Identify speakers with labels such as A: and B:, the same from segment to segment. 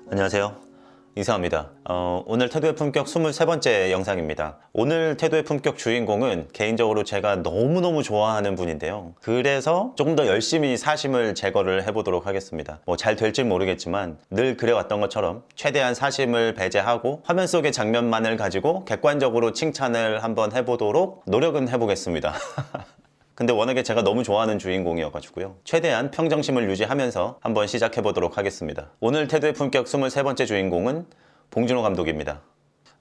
A: 안녕하세요, 이상합니다. 오늘 태도의 품격 23번째 영상입니다. 오늘 태도의 품격 주인공은 개인적으로 제가 너무너무 좋아하는 분인데요. 그래서 조금 더 열심히 사심을 제거를 해보도록 하겠습니다. 잘 될지 모르겠지만 늘 그래왔던 것처럼 최대한 사심을 배제하고 화면 속의 장면만을 가지고 객관적으로 칭찬을 한번 해보도록 노력은 해보겠습니다. 근데 워낙에 제가 너무 좋아하는 주인공이어가지고요. 최대한 평정심을 유지하면서 한번 시작해보도록 하겠습니다. 오늘 태도의 품격 23번째 주인공은 봉준호 감독입니다.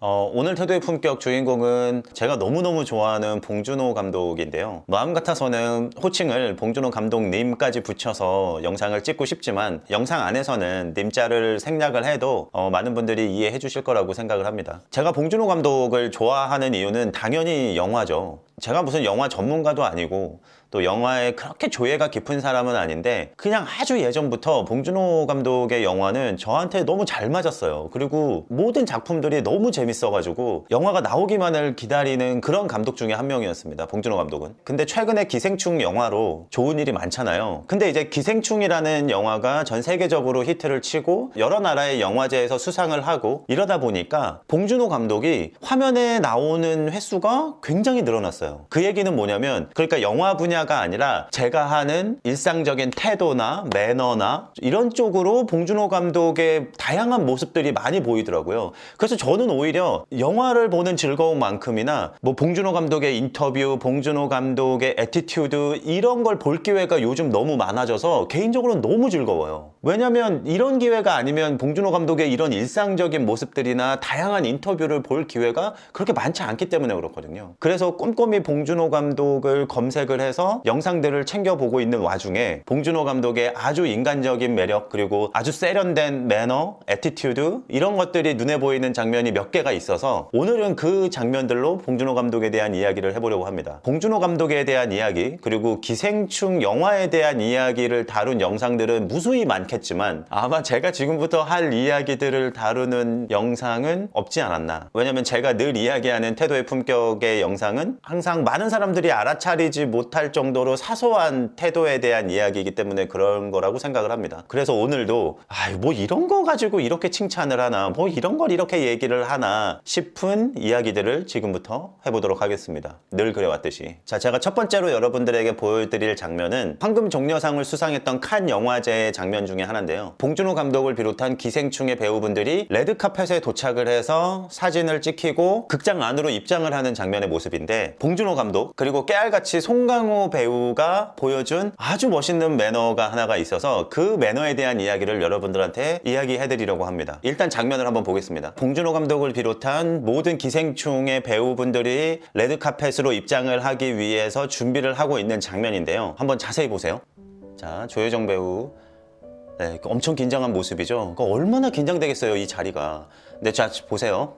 A: 오늘 태도의 품격 주인공은 제가 너무너무 좋아하는 봉준호 감독인데요. 마음 같아서는 호칭을 봉준호 감독님까지 붙여서 영상을 찍고 싶지만 영상 안에서는 님자를 생략을 해도 많은 분들이 이해해 주실 거라고 생각을 합니다. 제가 봉준호 감독을 좋아하는 이유는 당연히 영화죠. 제가 무슨 영화 전문가도 아니고 또 영화에 그렇게 조예가 깊은 사람은 아닌데 그냥 아주 예전부터 봉준호 감독의 영화는 저한테 너무 잘 맞았어요. 그리고 모든 작품들이 너무 재밌어가지고 영화가 나오기만을 기다리는 그런 감독 중에 한 명이었습니다. 봉준호 감독은. 근데 최근에 기생충 영화로 좋은 일이 많잖아요. 근데 이제 기생충이라는 영화가 전 세계적으로 히트를 치고 여러 나라의 영화제에서 수상을 하고 이러다 보니까 봉준호 감독이 화면에 나오는 횟수가 굉장히 늘어났어요. 그 얘기는 뭐냐면 그러니까 영화 분야가 아니라 제가 하는 일상적인 태도나 매너나 이런 쪽으로 봉준호 감독의 다양한 모습들이 많이 보이더라고요. 그래서 저는 오히려 영화를 보는 즐거움만큼이나 봉준호 감독의 인터뷰, 봉준호 감독의 애티튜드 이런 걸 볼 기회가 요즘 너무 많아져서 개인적으로 너무 즐거워요. 왜냐면 이런 기회가 아니면 봉준호 감독의 이런 일상적인 모습들이나 다양한 인터뷰를 볼 기회가 그렇게 많지 않기 때문에 그렇거든요. 그래서 꼼꼼히 봉준호 감독을 검색을 해서 영상들을 챙겨보고 있는 와중에 봉준호 감독의 아주 인간적인 매력 그리고 아주 세련된 매너, 애티튜드 이런 것들이 눈에 보이는 장면이 몇 개가 있어서 오늘은 그 장면들로 봉준호 감독에 대한 이야기를 해보려고 합니다. 봉준호 감독에 대한 이야기 그리고 기생충 영화에 대한 이야기를 다룬 영상들은 무수히 많겠지만 아마 제가 지금부터 할 이야기들을 다루는 영상은 없지 않았나. 왜냐면 제가 늘 이야기하는 태도의 품격의 영상은 항상 많은 사람들이 알아차리지 못할 정도로 사소한 태도에 대한 이야기이기 때문에 그런 거라고 생각을 합니다. 그래서 오늘도 이런 거 가지고 이렇게 칭찬을 하나 이런 걸 이렇게 얘기를 하나 싶은 이야기들을 지금부터 해보도록 하겠습니다. 늘 그래왔듯이. 자, 제가 첫 번째로 여러분들에게 보여드릴 장면은 황금 종려상을 수상했던 칸 영화제의 장면 중에 하나인데요. 봉준호 감독을 비롯한 기생충의 배우분들이 레드카펫에 도착을 해서 사진을 찍히고 극장 안으로 입장을 하는 장면의 모습인데 봉준호 감독 그리고 깨알같이 송강호 배우가 보여준 아주 멋있는 매너가 하나가 있어서 그 매너에 대한 이야기를 여러분들한테 이야기해드리려고 합니다. 일단 장면을 한번 보겠습니다. 봉준호 감독을 비롯한 모든 기생충의 배우분들이 레드카펫으로 입장을 하기 위해서 준비를 하고 있는 장면인데요. 한번 자세히 보세요. 자, 조여정 배우 엄청 긴장한 모습이죠. 얼마나 긴장되겠어요, 이 자리가. 네, 자, 보세요.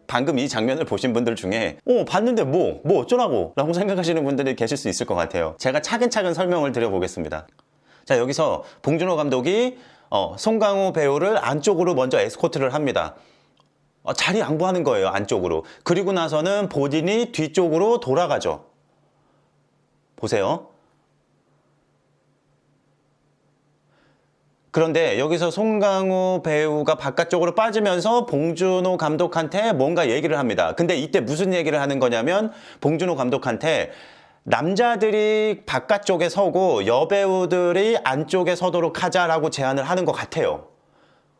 A: 방금 이 장면을 보신 분들 중에 봤는데 뭐 어쩌라고 라고 생각하시는 분들이 계실 수 있을 것 같아요. 제가 차근차근 설명을 드려보겠습니다. 자, 여기서 봉준호 감독이 송강호 배우를 안쪽으로 먼저 에스코트를 합니다. 자리 양보하는 거예요, 안쪽으로. 그리고 나서는 본인이 뒤쪽으로 돌아가죠. 보세요. 그런데 여기서 송강호 배우가 바깥쪽으로 빠지면서 봉준호 감독한테 뭔가 얘기를 합니다. 근데 이때 무슨 얘기를 하는 거냐면 봉준호 감독한테 남자들이 바깥쪽에 서고 여배우들이 안쪽에 서도록 하자라고 제안을 하는 것 같아요.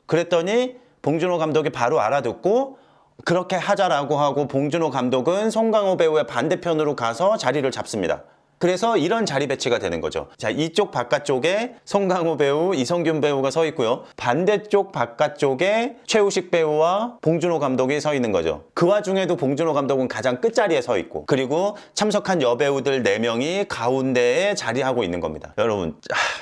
A: 그랬더니 봉준호 감독이 바로 알아듣고 그렇게 하자라고 하고 봉준호 감독은 송강호 배우의 반대편으로 가서 자리를 잡습니다. 그래서 이런 자리 배치가 되는 거죠. 자, 이쪽 바깥쪽에 송강호 배우, 이성균 배우가 서 있고요. 반대쪽 바깥쪽에 최우식 배우와 봉준호 감독이 서 있는 거죠. 그 와중에도 봉준호 감독은 가장 끝자리에 서 있고 그리고 참석한 여배우들 4명이 가운데에 자리하고 있는 겁니다. 여러분,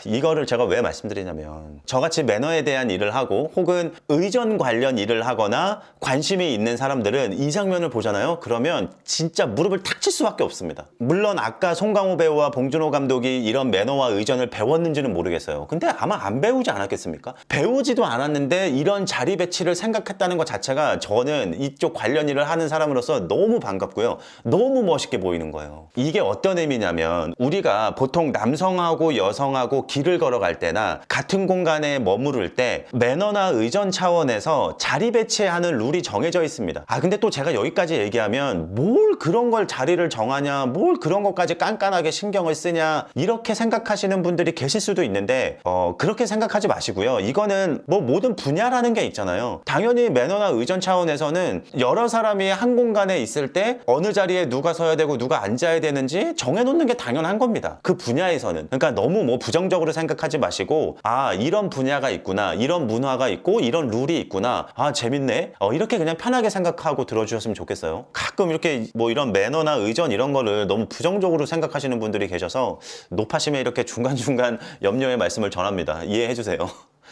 A: 이거를 제가 왜 말씀드리냐면 저같이 매너에 대한 일을 하고 혹은 의전 관련 일을 하거나 관심이 있는 사람들은 이 장면을 보잖아요. 그러면 진짜 무릎을 탁 칠 수밖에 없습니다. 물론 아까 송강호 송강호 배우와 봉준호 감독이 이런 매너와 의전을 배웠는지는 모르겠어요. 근데 아마 안 배우지 않았겠습니까? 배우지도 않았는데 이런 자리 배치를 생각했다는 것 자체가 저는 이쪽 관련 일을 하는 사람으로서 너무 반갑고요. 너무 멋있게 보이는 거예요. 이게 어떤 의미냐면 우리가 보통 남성하고 여성하고 길을 걸어갈 때나 같은 공간에 머무를 때 매너나 의전 차원에서 자리 배치하는 룰이 정해져 있습니다. 근데 또 제가 여기까지 얘기하면 뭘 그런 걸 자리를 정하냐, 뭘 그런 것까지 깐깐하게 신경을 쓰냐, 이렇게 생각하시는 분들이 계실 수도 있는데 그렇게 생각하지 마시고요. 이거는 뭐 모든 분야라는 게 있잖아요. 당연히 매너나 의전 차원에서는 여러 사람이 한 공간에 있을 때 어느 자리에 누가 서야 되고 누가 앉아야 되는지 정해놓는 게 당연한 겁니다. 그 분야에서는. 그러니까 너무 뭐 부정적으로 생각하지 마시고 이런 분야가 있구나, 이런 문화가 있고 이런 룰이 있구나, 재밌네, 이렇게 그냥 편하게 생각하고 들어주셨으면 좋겠어요. 가끔 이렇게 뭐 이런 매너나 의전 이런 거를 너무 부정적으로 생각하시는 분들이 계셔서 높아심에 이렇게 중간중간 염려의 말씀을 전합니다. 이해해 주세요.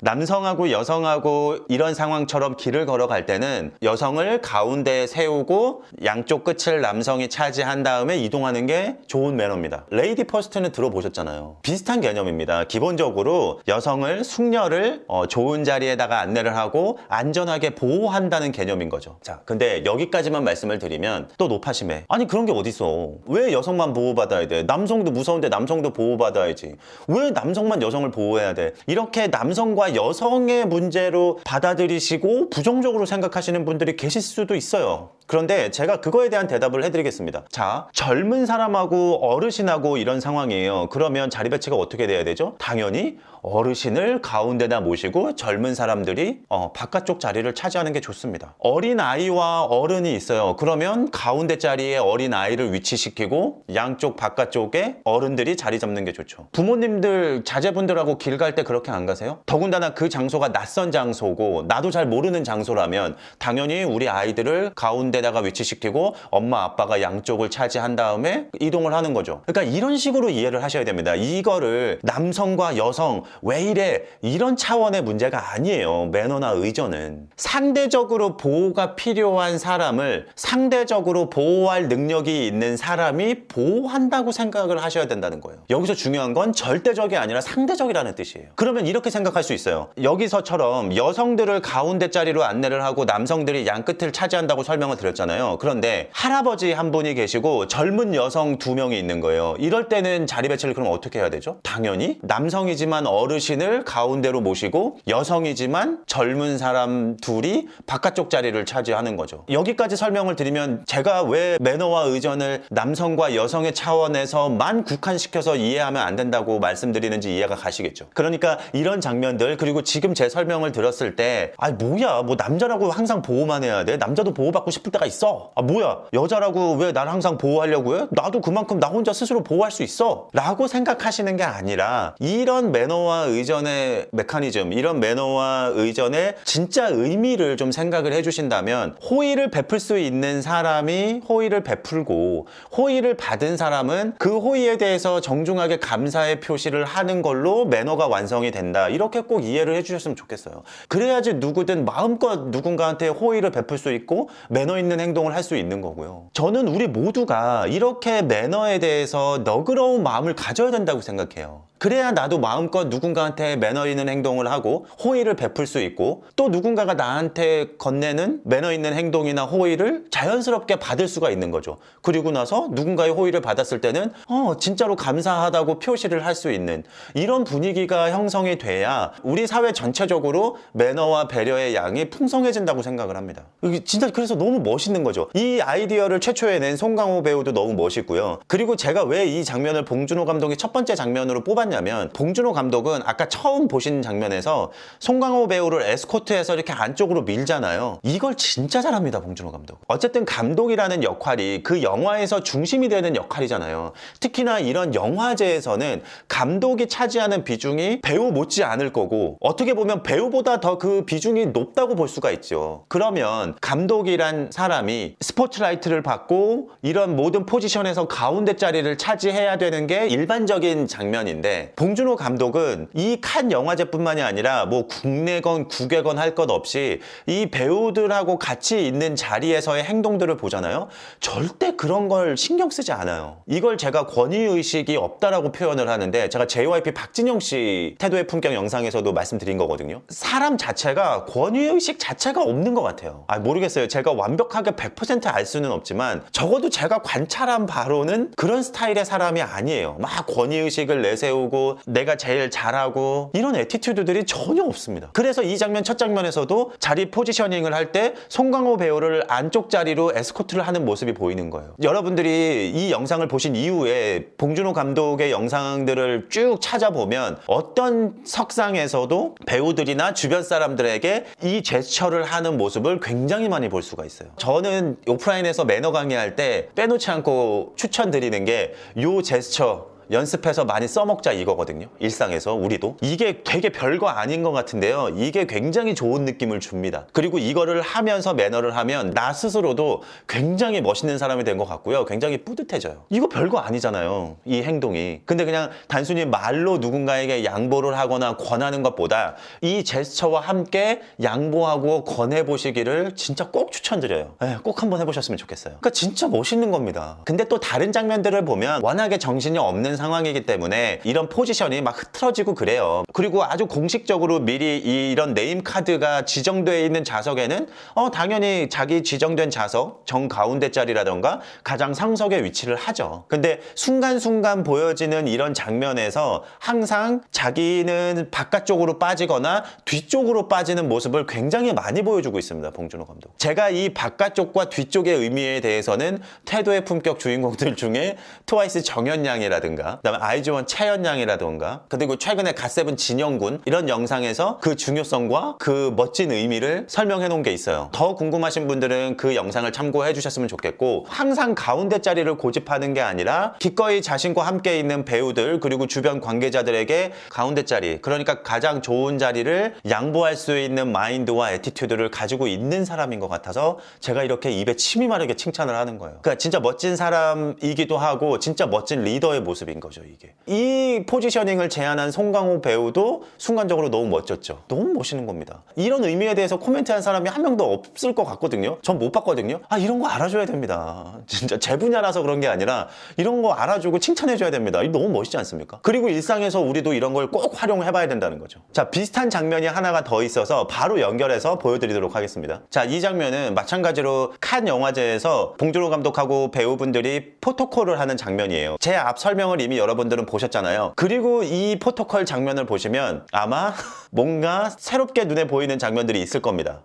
A: 남성하고 여성하고 이런 상황처럼 길을 걸어갈 때는 여성을 가운데에 세우고 양쪽 끝을 남성이 차지한 다음에 이동하는 게 좋은 매너입니다. 레이디 퍼스트는 들어보셨잖아요. 비슷한 개념입니다. 기본적으로 여성을 숙녀를 좋은 자리에다가 안내를 하고 안전하게 보호한다는 개념인 거죠. 자, 근데 여기까지만 말씀을 드리면 또 높아심에 그런 게 어딨어. 왜 여성만 보호받아야 돼? 남성도 무서운데 남성도 보호받아야지. 왜 남성만 여성을 보호해야 돼? 이렇게 남성과 여성의 문제로 받아들이시고 부정적으로 생각하시는 분들이 계실 수도 있어요. 그런데 제가 그거에 대한 대답을 해드리겠습니다. 자, 젊은 사람하고 어르신하고 이런 상황이에요. 그러면 자리 배치가 어떻게 돼야 되죠? 당연히 어르신을 가운데다 모시고 젊은 사람들이 바깥쪽 자리를 차지하는 게 좋습니다. 어린 아이와 어른이 있어요. 그러면 가운데 자리에 어린 아이를 위치시키고 양쪽 바깥쪽에 어른들이 자리 잡는 게 좋죠. 부모님들 자제분들하고 길 갈 때 그렇게 안 가세요? 더군다나 그 장소가 낯선 장소고 나도 잘 모르는 장소라면 당연히 우리 아이들을 가운데다가 위치시키고 엄마 아빠가 양쪽을 차지한 다음에 이동을 하는 거죠. 그러니까 이런 식으로 이해를 하셔야 됩니다. 이거를 남성과 여성 왜 이래, 이런 차원의 문제가 아니에요. 매너나 의전은 상대적으로 보호가 필요한 사람을 상대적으로 보호할 능력이 있는 사람이 보호한다고 생각을 하셔야 된다는 거예요. 여기서 중요한 건 절대적이 아니라 상대적이라는 뜻이에요. 그러면 이렇게 생각할 수 있어요. 여기서처럼 여성들을 가운데 자리로 안내를 하고 남성들이 양 끝을 차지한다고 설명을 드렸잖아요. 그런데 할아버지 한 분이 계시고 젊은 여성 두 명이 있는 거예요. 이럴 때는 자리 배치를 그럼 어떻게 해야 되죠? 당연히 남성이지만 어르신을 가운데로 모시고 여성이지만 젊은 사람 둘이 바깥쪽 자리를 차지하는 거죠. 여기까지 설명을 드리면 제가 왜 매너와 의전을 남성과 여성의 차원에서만 국한시켜서 이해하면 안 된다고 말씀드리는지 이해가 가시겠죠. 그러니까 이런 장면들, 그리고 지금 제 설명을 들었을 때 뭐야, 뭐 남자라고 항상 보호만 해야 돼? 남자도 보호받고 싶을 때가 있어. 뭐야, 여자라고 왜 나를 항상 보호하려고 해? 나도 그만큼 나 혼자 스스로 보호할 수 있어 라고 생각하시는 게 아니라 이런 매너와 의전의 메커니즘, 이런 매너와 의전의 진짜 의미를 좀 생각을 해주신다면 호의를 베풀 수 있는 사람이 호의를 베풀고 호의를 받은 사람은 그 호의에 대해서 정중하게 감사의 표시를 하는 걸로 매너가 완성이 된다. 이렇게 꼭 이해를 해주셨으면 좋겠어요. 그래야지 누구든 마음껏 누군가한테 호의를 베풀 수 있고 매너 있는 행동을 할 수 있는 거고요. 저는 우리 모두가 이렇게 매너에 대해서 너그러운 마음을 가져야 된다고 생각해요. 그래야 나도 마음껏 누군가한테 매너 있는 행동을 하고 호의를 베풀 수 있고 또 누군가가 나한테 건네는 매너 있는 행동이나 호의를 자연스럽게 받을 수가 있는 거죠. 그리고 나서 누군가의 호의를 받았을 때는 진짜로 감사하다고 표시를 할 수 있는 이런 분위기가 형성이 돼야 우리 사회 전체적으로 매너와 배려의 양이 풍성해진다고 생각을 합니다. 진짜 그래서 너무 멋있는 거죠. 이 아이디어를 최초에 낸 송강호 배우도 너무 멋있고요. 그리고 제가 왜 이 장면을 봉준호 감독이 첫 번째 장면으로 뽑았냐면 봉준호 감독은 아까 처음 보신 장면에서 송강호 배우를 에스코트해서 이렇게 안쪽으로 밀잖아요. 이걸 진짜 잘합니다, 봉준호 감독. 어쨌든 감독이라는 역할이 그 영화에서 중심이 되는 역할이잖아요. 특히나 이런 영화제에서는 감독이 차지하는 비중이 배우 못지 않을 거고 어떻게 보면 배우보다 더 그 비중이 높다고 볼 수가 있죠. 그러면 감독이란 사람이 스포트라이트를 받고 이런 모든 포지션에서 가운데 자리를 차지해야 되는 게 일반적인 장면인데 때문에 봉준호 감독은 이 칸 영화제뿐만이 아니라 뭐 국내건 국외건 할 것 없이 이 배우들하고 같이 있는 자리에서의 행동들을 보잖아요. 절대 그런 걸 신경 쓰지 않아요. 이걸 제가 권위의식이 없다라고 표현을 하는데, 제가 JYP 박진영 씨 태도의 품격 영상에서도 말씀드린 거거든요. 사람 자체가 권위의식 자체가 없는 것 같아요. 모르겠어요. 제가 완벽하게 100% 알 수는 없지만 적어도 제가 관찰한 바로는 그런 스타일의 사람이 아니에요. 막 권위의식을 내세우고 내가 제일 잘하고 이런 애티튜드들이 전혀 없습니다. 그래서 이 장면, 첫 장면에서도 자리 포지셔닝을 할 때 송강호 배우를 안쪽 자리로 에스코트를 하는 모습이 보이는 거예요. 여러분들이 이 영상을 보신 이후에 봉준호 감독의 영상들을 쭉 찾아보면 어떤 석상에서도 배우들이나 주변 사람들에게 이 제스처를 하는 모습을 굉장히 많이 볼 수가 있어요. 저는 오프라인에서 매너 강의할 때 빼놓지 않고 추천드리는 게 이 제스처 연습해서 많이 써먹자 이거거든요. 일상에서 우리도. 이게 되게 별거 아닌 것 같은데요. 이게 굉장히 좋은 느낌을 줍니다. 그리고 이거를 하면서 매너를 하면 나 스스로도 굉장히 멋있는 사람이 된 것 같고요. 굉장히 뿌듯해져요. 이거 별거 아니잖아요. 이 행동이. 근데 그냥 단순히 말로 누군가에게 양보를 하거나 권하는 것보다 이 제스처와 함께 양보하고 권해보시기를 진짜 꼭 추천드려요. 꼭 한번 해보셨으면 좋겠어요. 그러니까 진짜 멋있는 겁니다. 근데 또 다른 장면들을 보면 워낙에 정신이 없는 상황이기 때문에 이런 포지션이 막 흐트러지고 그래요. 그리고 아주 공식적으로 미리 이런 네임카드가 지정되어 있는 좌석에는 당연히 자기 지정된 좌석 정가운데 자리라던가 가장 상석에 위치를 하죠. 근데 순간순간 보여지는 이런 장면에서 항상 자기는 바깥쪽으로 빠지거나 뒤쪽으로 빠지는 모습을 굉장히 많이 보여주고 있습니다. 봉준호 감독. 제가 이 바깥쪽과 뒤쪽의 의미에 대해서는 태도의 품격 주인공들 중에 트와이스 정현양이라든가 그다음에 아이즈원 차현양이라던가 그리고 최근에 갓세븐 진영군 이런 영상에서 그 중요성과 그 멋진 의미를 설명해 놓은 게 있어요. 더 궁금하신 분들은 그 영상을 참고해 주셨으면 좋겠고, 항상 가운데 자리를 고집하는 게 아니라 기꺼이 자신과 함께 있는 배우들 그리고 주변 관계자들에게 가운데 자리, 그러니까 가장 좋은 자리를 양보할 수 있는 마인드와 애티튜드를 가지고 있는 사람인 것 같아서 제가 이렇게 입에 침이 마르게 칭찬을 하는 거예요. 그러니까 진짜 멋진 사람이기도 하고 진짜 멋진 리더의 모습인 거죠. 이게 이 포지셔닝을 제안한 송강호 배우도 순간적으로 너무 멋졌죠. 너무 멋있는 겁니다. 이런 의미에 대해서 코멘트한 사람이 한 명도 없을 것 같거든요. 전 못 봤거든요. 이런 거 알아줘야 됩니다. 진짜 제 분야라서 그런 게 아니라 이런 거 알아주고 칭찬해줘야 됩니다. 이거 너무 멋있지 않습니까? 그리고 일상에서 우리도 이런 걸 꼭 활용해봐야 된다는 거죠. 자, 비슷한 장면이 하나가 더 있어서 바로 연결해서 보여드리도록 하겠습니다. 자, 이 장면은 마찬가지로 칸 영화제에서 봉준호 감독하고 배우분들이 포토콜을 하는 장면이에요. 제 앞 설명을 이미 여러분들은 보셨잖아요. 그리고 이 포토콜 장면을 보시면 아마 뭔가 새롭게 눈에 보이는 장면들이 있을 겁니다.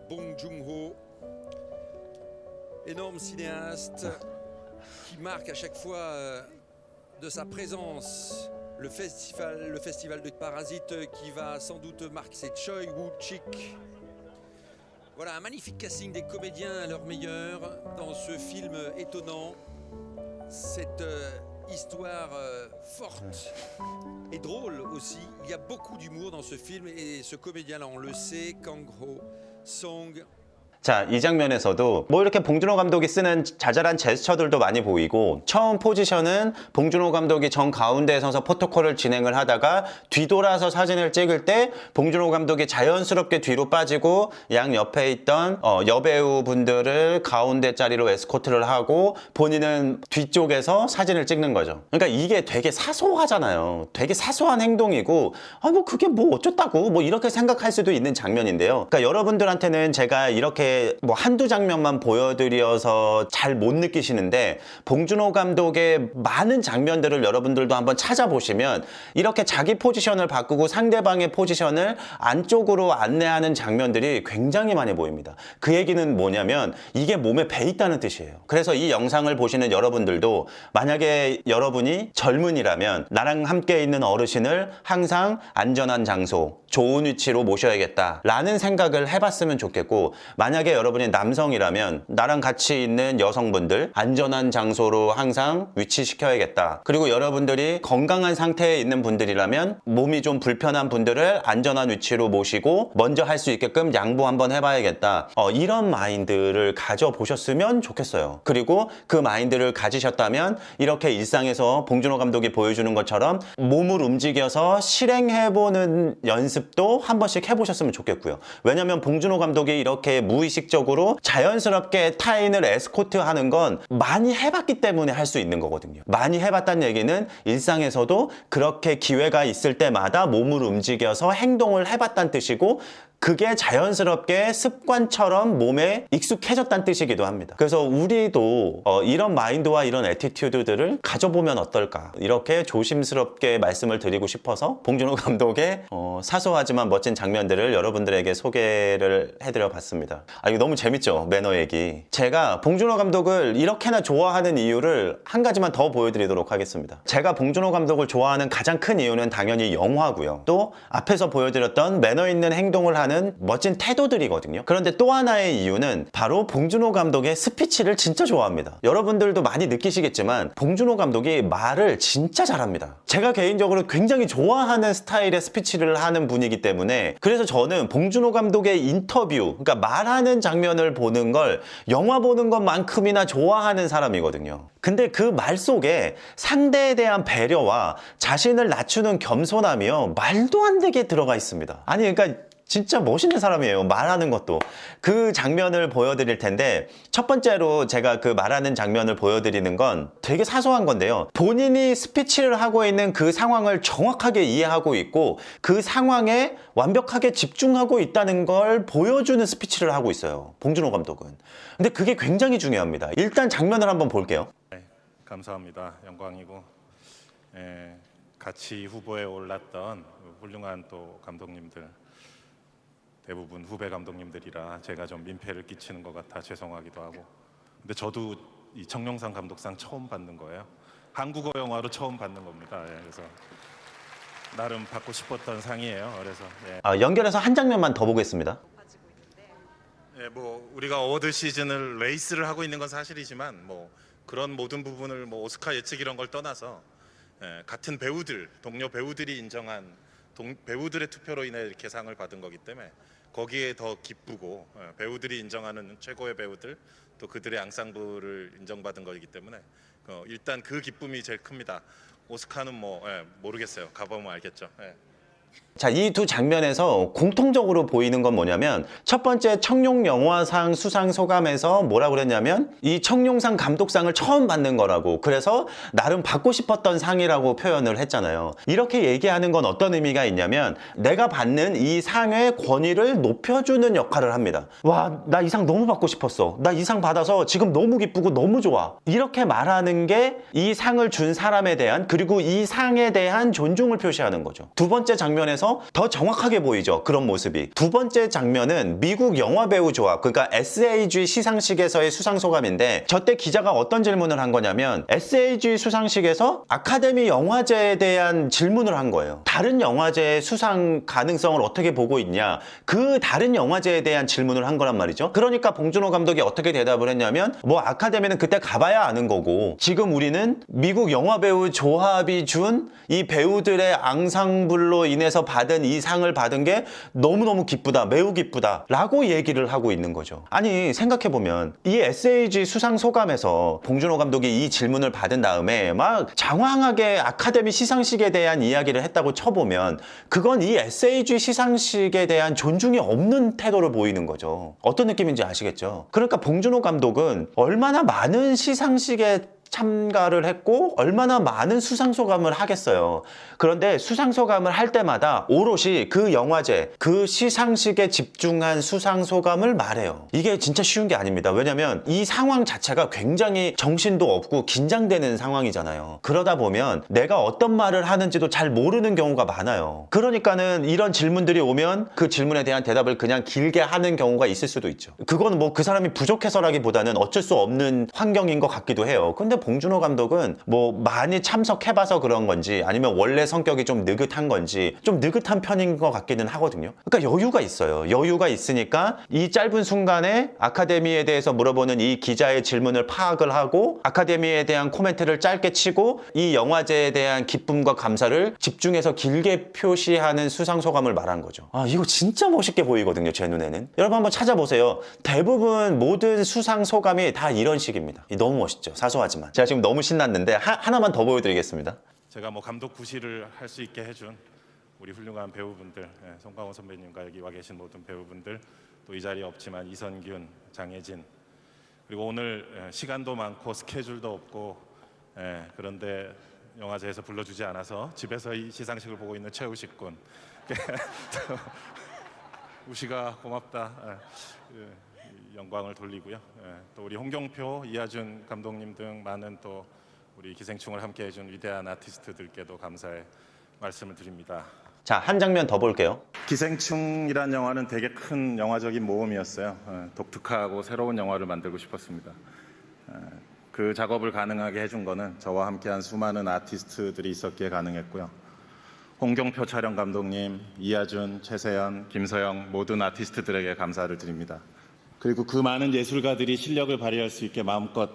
B: Bong Joon-ho, énorme cinéaste qui marque à chaque fois de sa présence le festival de Parasite qui va sans doute marquer, c'est Choi Woo-sik. Voilà, un magnifique casting des comédiens à leur meilleur dans ce film étonnant. Cette histoire forte et drôle aussi. Il y a beaucoup d'humour dans ce film et ce comédien-là, on le sait, Kang-ho Song.
A: 자, 이 장면에서도 뭐 이렇게 봉준호 감독이 쓰는 자잘한 제스처들도 많이 보이고, 처음 포지션은 봉준호 감독이 정 가운데에 서서 포토콜을 진행을 하다가 뒤돌아서 사진을 찍을 때 봉준호 감독이 자연스럽게 뒤로 빠지고 양 옆에 있던 여배우분들을 가운데 자리로 에스코트를 하고 본인은 뒤쪽에서 사진을 찍는 거죠. 그러니까 이게 되게 사소하잖아요. 되게 사소한 행동이고 뭐 그게 뭐 어쩌다고 뭐 이렇게 생각할 수도 있는 장면인데요. 그러니까 여러분들한테는 제가 이렇게 뭐 한두 장면만 보여드려서 잘 못 느끼시는데, 봉준호 감독의 많은 장면들을 여러분들도 한번 찾아보시면 이렇게 자기 포지션을 바꾸고 상대방의 포지션을 안쪽으로 안내하는 장면들이 굉장히 많이 보입니다. 그 얘기는 뭐냐면 이게 몸에 배 있다는 뜻이에요. 그래서 이 영상을 보시는 여러분들도 만약에 여러분이 젊은이라면 나랑 함께 있는 어르신을 항상 안전한 장소, 좋은 위치로 모셔야겠다라는 생각을 해봤으면 좋겠고, 만약에 여러분이 남성이라면 나랑 같이 있는 여성분들 안전한 장소로 항상 위치시켜야겠다. 그리고 여러분들이 건강한 상태에 있는 분들이라면 몸이 좀 불편한 분들을 안전한 위치로 모시고 먼저 할 수 있게끔 양보 한번 해봐야겠다. 이런 마인드를 가져보셨으면 좋겠어요. 그리고 그 마인드를 가지셨다면 이렇게 일상에서 봉준호 감독이 보여주는 것처럼 몸을 움직여서 실행해보는 연습도 한 번씩 해보셨으면 좋겠고요. 왜냐면 봉준호 감독이 이렇게 무의식적으로 자연스럽게 타인을 에스코트하는 건 많이 해봤기 때문에 할 수 있는 거거든요. 많이 해봤다는 얘기는 일상에서도 그렇게 기회가 있을 때마다 몸을 움직여서 행동을 해봤다는 뜻이고, 그게 자연스럽게 습관처럼 몸에 익숙해졌다는 뜻이기도 합니다. 그래서 우리도 이런 마인드와 이런 애티튜드들을 가져보면 어떨까, 이렇게 조심스럽게 말씀을 드리고 싶어서 봉준호 감독의 사소하지만 멋진 장면들을 여러분들에게 소개를 해드려 봤습니다. 이거 너무 재밌죠? 매너 얘기. 제가 봉준호 감독을 이렇게나 좋아하는 이유를 한 가지만 더 보여드리도록 하겠습니다. 제가 봉준호 감독을 좋아하는 가장 큰 이유는 당연히 영화고요. 또 앞에서 보여드렸던 매너 있는 행동을 하는 멋진 태도들이거든요. 그런데 또 하나의 이유는 바로 봉준호 감독의 스피치를 진짜 좋아합니다. 여러분들도 많이 느끼시겠지만 봉준호 감독이 말을 진짜 잘합니다. 제가 개인적으로 굉장히 좋아하는 스타일의 스피치를 하는 분이기 때문에, 그래서 저는 봉준호 감독의 인터뷰, 그러니까 말하는 장면을 보는 걸 영화 보는 것만큼이나 좋아하는 사람이거든요. 근데 그 말 속에 상대에 대한 배려와 자신을 낮추는 겸손함이요, 말도 안 되게 들어가 있습니다. 아니, 그러니까 진짜 멋있는 사람이에요. 말하는 것도. 그 장면을 보여드릴 텐데, 첫 번째로 제가 그 말하는 장면을 보여드리는 건 되게 사소한 건데요. 본인이 스피치를 하고 있는 그 상황을 정확하게 이해하고 있고 그 상황에 완벽하게 집중하고 있다는 걸 보여주는 스피치를 하고 있어요, 봉준호 감독은. 근데 그게 굉장히 중요합니다. 일단 장면을 한번 볼게요.
C: 네, 감사합니다. 영광이고, 같이 후보에 올랐던 훌륭한 또 감독님들, 대부분 후배 감독님들이라 제가 좀 민폐를 끼치는 것 같아 죄송하기도 하고, 근데 저도 이 청룡상 감독상 처음 받는 거예요. 한국어 영화로 처음 받는 겁니다. 그래서 나름 받고 싶었던 상이에요. 그래서
A: 연결해서 한 장면만 더 보겠습니다.
C: 뭐 우리가 어워드 시즌을 레이스를 하고 있는 건 사실이지만, 뭐 그런 모든 부분을 뭐 오스카 예측 이런 걸 떠나서 같은 배우들, 동료 배우들이 인정한 배우들의 투표로 인해 이렇게 상을 받은 거기 때문에 거기에 더 기쁘고, 배우들이 인정하는 최고의 배우들, 또 그들의 앙상블을 인정받은 거기 때문에 일단 그 기쁨이 제일 큽니다. 오스카는 뭐 모르겠어요. 가보면 알겠죠.
A: 자, 이 두 장면에서 공통적으로 보이는 건 뭐냐면, 첫 번째 청룡영화상 수상 소감에서 뭐라고 그랬냐면 이 청룡상 감독상을 처음 받는 거라고, 그래서 나름 받고 싶었던 상이라고 표현을 했잖아요. 이렇게 얘기하는 건 어떤 의미가 있냐면, 내가 받는 이 상의 권위를 높여주는 역할을 합니다. 와, 나 이 상 너무 받고 싶었어. 나 이 상 받아서 지금 너무 기쁘고 너무 좋아. 이렇게 말하는 게 이 상을 준 사람에 대한, 그리고 이 상에 대한 존중을 표시하는 거죠. 두 번째 장면에서 더 정확하게 보이죠, 그런 모습이. 두 번째 장면은 미국 영화배우 조합, 그러니까 SAG 시상식에서의 수상소감인데, 저때 기자가 어떤 질문을 한 거냐면 SAG 수상식에서 아카데미 영화제에 대한 질문을 한 거예요. 다른 영화제의 수상 가능성을 어떻게 보고 있냐, 그 다른 영화제에 대한 질문을 한 거란 말이죠. 그러니까 봉준호 감독이 어떻게 대답을 했냐면, 뭐 아카데미는 그때 가봐야 아는 거고, 지금 우리는 미국 영화배우 조합이 준 이 배우들의 앙상블로 인해서 받은 이 상을 받은 게 너무너무 기쁘다, 매우 기쁘다 라고 얘기를 하고 있는 거죠. 아니, 생각해보면 이 SAG 수상 소감에서 봉준호 감독이 이 질문을 받은 다음에 막 장황하게 아카데미 시상식에 대한 이야기를 했다고 쳐보면, 그건 이 SAG 시상식에 대한 존중이 없는 태도를 보이는 거죠. 어떤 느낌인지 아시겠죠? 그러니까 봉준호 감독은 얼마나 많은 시상식에 참가를 했고 얼마나 많은 수상소감을 하겠어요. 그런데 수상소감을 할 때마다 오롯이 그 영화제, 그 시상식에 집중한 수상소감을 말해요. 이게 진짜 쉬운 게 아닙니다. 왜냐면 이 상황 자체가 굉장히 정신도 없고 긴장되는 상황이잖아요. 그러다 보면 내가 어떤 말을 하는지도 잘 모르는 경우가 많아요. 그러니까는 이런 질문들이 오면 그 질문에 대한 대답을 그냥 길게 하는 경우가 있을 수도 있죠. 그건 뭐 그 사람이 부족해서라기보다는 어쩔 수 없는 환경인 것 같기도 해요. 근데 봉준호 감독은 뭐 많이 참석해봐서 그런 건지 아니면 원래 성격이 좀 느긋한 건지 좀 느긋한 편인 것 같기는 하거든요. 그러니까 여유가 있어요. 여유가 있으니까 이 짧은 순간에 아카데미에 대해서 물어보는 이 기자의 질문을 파악을 하고 아카데미에 대한 코멘트를 짧게 치고 이 영화제에 대한 기쁨과 감사를 집중해서 길게 표시하는 수상소감을 말한 거죠. 아, 이거 진짜 멋있게 보이거든요, 제 눈에는. 여러분 한번 찾아보세요. 대부분 모든 수상소감이 다 이런 식입니다. 너무 멋있죠, 사소하지만. 제가 지금 너무 신났는데 하나만 더 보여드리겠습니다.
C: 제가 뭐 감독 구실을 할 수 있게 해준 우리 훌륭한 배우분들, 송강호 선배님과 여기 와 계신 모든 배우분들, 또 이 자리에 없지만 이선균, 장혜진, 그리고 오늘 시간도 많고 스케줄도 없고 그런데 영화제에서 불러주지 않아서 집에서 이 시상식을 보고 있는 최우식 군, 우시가 고맙다, 영광을 돌리고요. 또 우리 홍경표, 이하준 감독님 등 많은 또 우리 기생충을 함께 해준 위대한 아티스트들께도 감사의 말씀을 드립니다.
A: 자, 한 장면 더 볼게요.
C: 기생충이란 영화는 되게 큰 영화적인 모험이었어요. 독특하고 새로운 영화를 만들고 싶었습니다. 그 작업을 가능하게 해준 거는 저와 함께한 수많은 아티스트들이 있었기에 가능했고요. 홍경표 촬영 감독님, 이하준, 최세연, 김서영 모든 아티스트들에게 감사를 드립니다. 그리고 그 많은 예술가들이 실력을 발휘할 수 있게 마음껏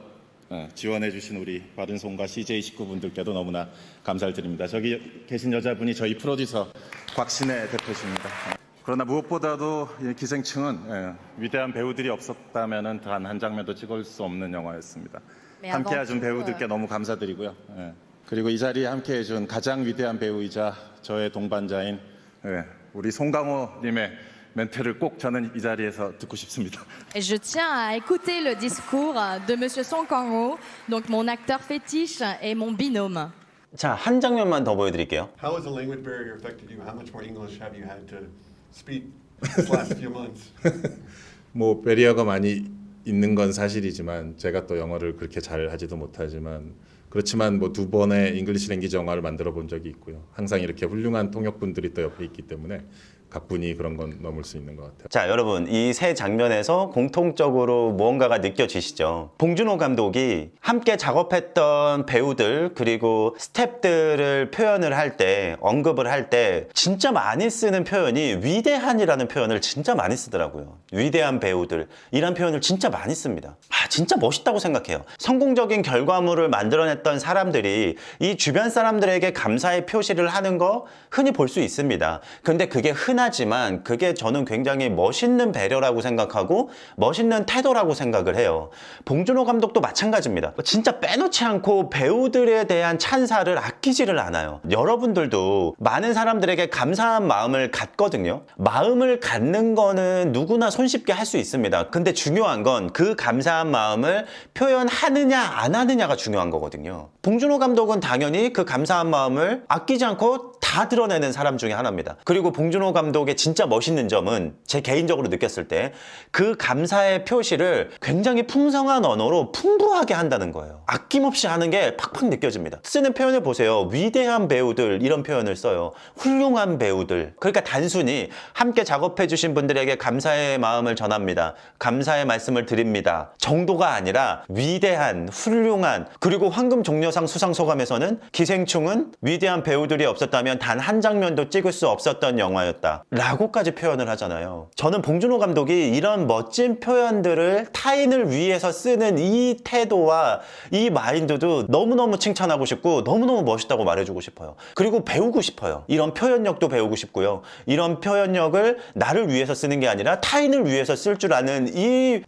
C: 지원해 주신 우리 바른손과 CJ 식구분들께도 너무나 감사를 드립니다. 저기 계신 여자분이 저희 프로듀서 곽신혜 대표십니다. 그러나 무엇보다도 이 기생충은 위대한 배우들이 없었다면 단 한 장면도 찍을 수 없는 영화였습니다. 함께 해준 배우들께 너무 감사드리고요. 그리고 이 자리에 함께 해준 가장 위대한 배우이자 저의 동반자인 우리 송강호님의 멘트를 꼭 저는 이 자리에서 듣고 싶습니다.
D: Et je tiens à écouter le discours de Monsieur Song Kang-ho, donc mon acteur fétiche et mon binôme.
A: 자, 한 장면만 더 보여드릴게요.
E: How has the language barrier affected you? How much more English have you had to speak these last few months?
F: 뭐 베리어가 많이 있는 건 사실이지만 제가 또 영어를 그렇게 잘 하지도 못하지만 그렇지만 뭐 2번의 잉글리시 랭귀지 영화를 만들어 본 적이 있고요. 항상 이렇게 훌륭한 통역분들이 또 옆에 있기 때문에 가뿐히 그런 건 넘을 수 있는 것 같아요.
A: 자, 여러분, 이 세 장면에서 공통적으로 무언가가 느껴지시죠? 봉준호 감독이 함께 작업했던 배우들 그리고 스태프들을 표현을 할 때, 언급을 할 때 진짜 많이 쓰는 표현이 위대한이라는 표현을 진짜 많이 쓰더라고요. 위대한 배우들, 이란 표현을 진짜 많이 씁니다. 아, 진짜 멋있다고 생각해요. 성공적인 결과물을 만들어냈던 사람들이 이 주변 사람들에게 감사의 표시를 하는 거 흔히 볼 수 있습니다. 근데 그게 흔하지만 그게 저는 굉장히 멋있는 배려라고 생각하고 멋있는 태도라고 생각을 해요. 봉준호 감독도 마찬가지입니다. 진짜 빼놓지 않고 배우들에 대한 찬사를 아끼지를 않아요. 여러분들도 많은 사람들에게 감사한 마음을 갖거든요. 마음을 갖는 거는 누구나 손쉽게 할 수 있습니다. 근데 중요한 건 그 감사한 마음을 표현하느냐 안 하느냐가 중요한 거거든요. 봉준호 감독은 당연히 그 감사한 마음을 아끼지 않고 다 드러내는 사람 중에 하나입니다. 그리고 봉준호 감독의 진짜 멋있는 점은 제 개인적으로 느꼈을 때 그 감사의 표시를 굉장히 풍성한 언어로 풍부하게 한다는 거예요. 아낌없이 하는 게 팍팍 느껴집니다. 쓰는 표현을 보세요. 위대한 배우들 이런 표현을 써요. 훌륭한 배우들. 그러니까 단순히 함께 작업해 주신 분들에게 감사의 마음을 전합니다. 감사의 말씀을 드립니다. 정도가 아니라 위대한, 훌륭한, 그리고 황금종려상 수상소감에서는 기생충은 위대한 배우들이 없었다면 단 한 장면도 찍을 수 없었던 영화였다 라고까지 표현을 하잖아요. 저는 봉준호 감독이 이런 멋진 표현들을 타인을 위해서 쓰는 이 태도와 이 마인드도 너무너무 칭찬하고 싶고 너무너무 멋있다고 말해주고 싶어요. 그리고 배우고 싶어요. 이런 표현력도 배우고 싶고요. 이런 표현력을 나를 위해서 쓰는 게 아니라 타인을 위해서 쓸 줄 아는 이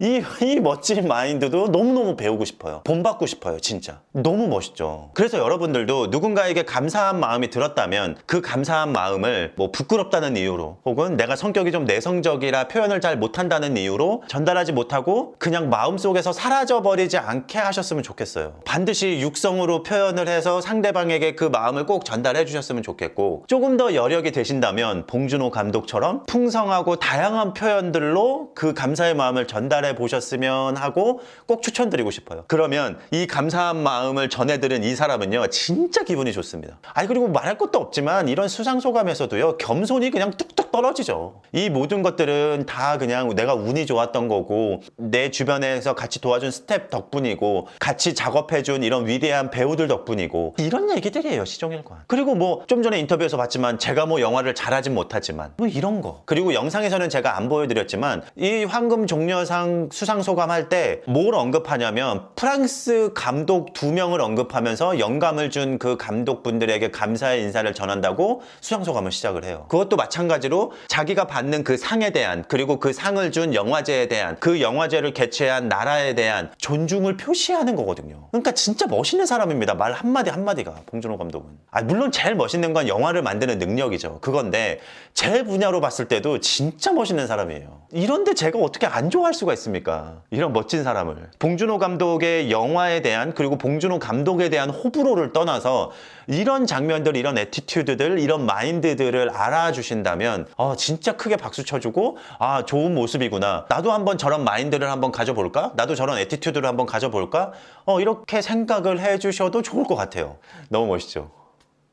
A: 멋진 마인드도 너무너무 배우고 싶어요. 본받고 싶어요. 진짜 너무 멋있죠. 그래서 여러분들도 누군가에게 감사한 마음이 들었다면 그 감사한 마음을 뭐 부끄럽다는 이유로 혹은 내가 성격이 좀 내성적이라 표현을 잘 못한다는 이유로 전달하지 못하고 그냥 마음속에서 사라져버리지 않게 하셨으면 좋겠어요. 반드시 육성으로 표현을 해서 상대방에게 그 마음을 꼭 전달해 주셨으면 좋겠고, 조금 더 여력이 되신다면 봉준호 감독처럼 풍성하고 다양한 표현들로 그 감사의 마음을 전달해 보셨으면 하고 꼭 추천드리고 싶어요. 그러면 이 감사한 마음을 전해들은 이 사람은요 진짜 기분이 좋습니다. 아니, 그리고 말할 것도 없지만 이런 수상소감에서도요 겸손이 그냥 뚝 뚝뚝 떨어지죠. 이 모든 것들은 다 그냥 내가 운이 좋았던 거고 내 주변에서 같이 도와준 스텝 덕분이고 같이 작업해준 이런 위대한 배우들 덕분이고 이런 얘기들이에요, 시종일관. 그리고 뭐 좀 전에 인터뷰에서 봤지만 제가 뭐 영화를 잘하진 못하지만 뭐 이런 거. 그리고 영상에서는 제가 안 보여드렸지만 이 황금 종려상 수상 소감할 때 뭘 언급하냐면 프랑스 감독 2명을 언급하면서 영감을 준 그 감독분들에게 감사의 인사를 전한다고 수상 소감을 시작을 해요. 그것도 마찬가지로 자기가 받는 그 상에 대한, 그리고 그 상을 준 영화제에 대한, 그 영화제를 개최한 나라에 대한 존중을 표시하는 거거든요. 그러니까 진짜 멋있는 사람입니다. 말 한마디 한마디가, 봉준호 감독은. 물론 제일 멋있는 건 영화를 만드는 능력이죠. 그건데 제 분야로 봤을 때도 진짜 멋있는 사람이에요. 이런데 제가 어떻게 안 좋아할 수가 있습니까? 이런 멋진 사람을. 봉준호 감독의 영화에 대한, 그리고 봉준호 감독에 대한 호불호를 떠나서 이런 장면들, 이런 애티튜드들, 이런 마인드들을 알아주신다면 진짜 크게 박수 쳐주고 좋은 모습이구나. 나도 한번 저런 마인드를 한번 가져볼까? 나도 저런 애티튜드를 한번 가져볼까? 이렇게 생각을 해주셔도 좋을 것 같아요. 너무 멋있죠?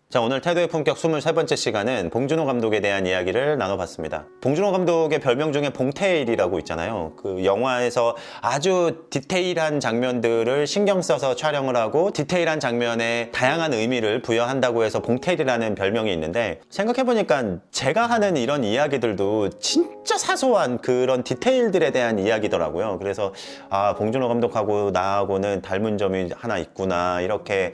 A: 자, 오늘 태도의 품격 23번째 시간은 봉준호 감독에 대한 이야기를 나눠봤습니다. 봉준호 감독의 별명 중에 봉테일이라고 있잖아요. 그 영화에서 아주 디테일한 장면들을 신경 써서 촬영을 하고 디테일한 장면에 다양한 의미를 부여한다고 해서 봉테일이라는 별명이 있는데, 생각해보니까 제가 하는 이런 이야기들도 진짜 사소한 그런 디테일들에 대한 이야기더라고요. 그래서 봉준호 감독하고 나하고는 닮은 점이 하나 있구나, 이렇게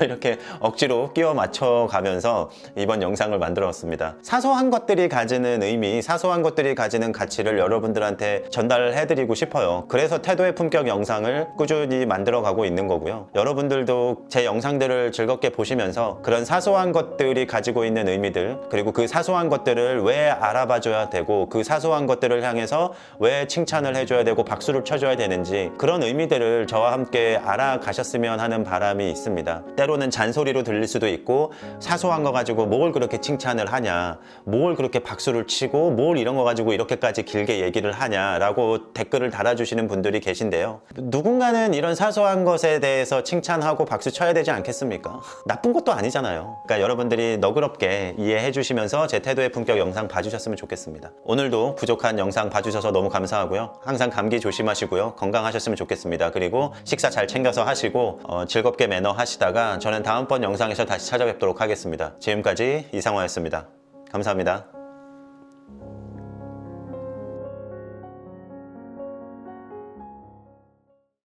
A: 이렇게 억지로 끼워 맞춰가면서 이번 영상을 만들었습니다. 사소한 것들이 가지는 의미, 사소한 것들이 가지는 가치를 여러분들한테 전달해드리고 싶어요. 그래서 태도의 품격 영상을 꾸준히 만들어가고 있는 거고요. 여러분들도 제 영상들을 즐겁게 보시면서 그런 사소한 것들이 가지고 있는 의미들, 그리고 그 사소한 것들을 왜 알아봐줘야 되고, 그 사소한 것들을 향해서 왜 칭찬을 해줘야 되고 박수를 쳐줘야 되는지, 그런 의미들을 저와 함께 알아가셨으면 하는 바람이 있습니다. 때로는 잔소리로 들릴 수도 있고, 사소한 거 가지고 뭘 그렇게 칭찬을 하냐, 뭘 그렇게 박수를 치고, 뭘 이런 거 가지고 이렇게까지 길게 얘기를 하냐라고 댓글을 달아주시는 분들이 계신데요. 누군가는 이런 사소한 것에 대해서 칭찬하고 박수 쳐야 되지 않겠습니까? 나쁜 것도 아니잖아요. 그러니까 여러분들이 너그럽게 이해해 주시면서 제 태도의 품격 영상 봐주셨으면 좋겠습니다. 오늘도 부족한 영상 봐주셔서 너무 감사하고요. 항상 감기 조심하시고요. 건강하셨으면 좋겠습니다. 그리고 식사 잘 챙겨서 하시고 즐겁게 매너 하시다가 저는 다음번 영상에서 다시 찾아뵙도록 하겠습니다. 지금까지 이상화였습니다. 감사합니다.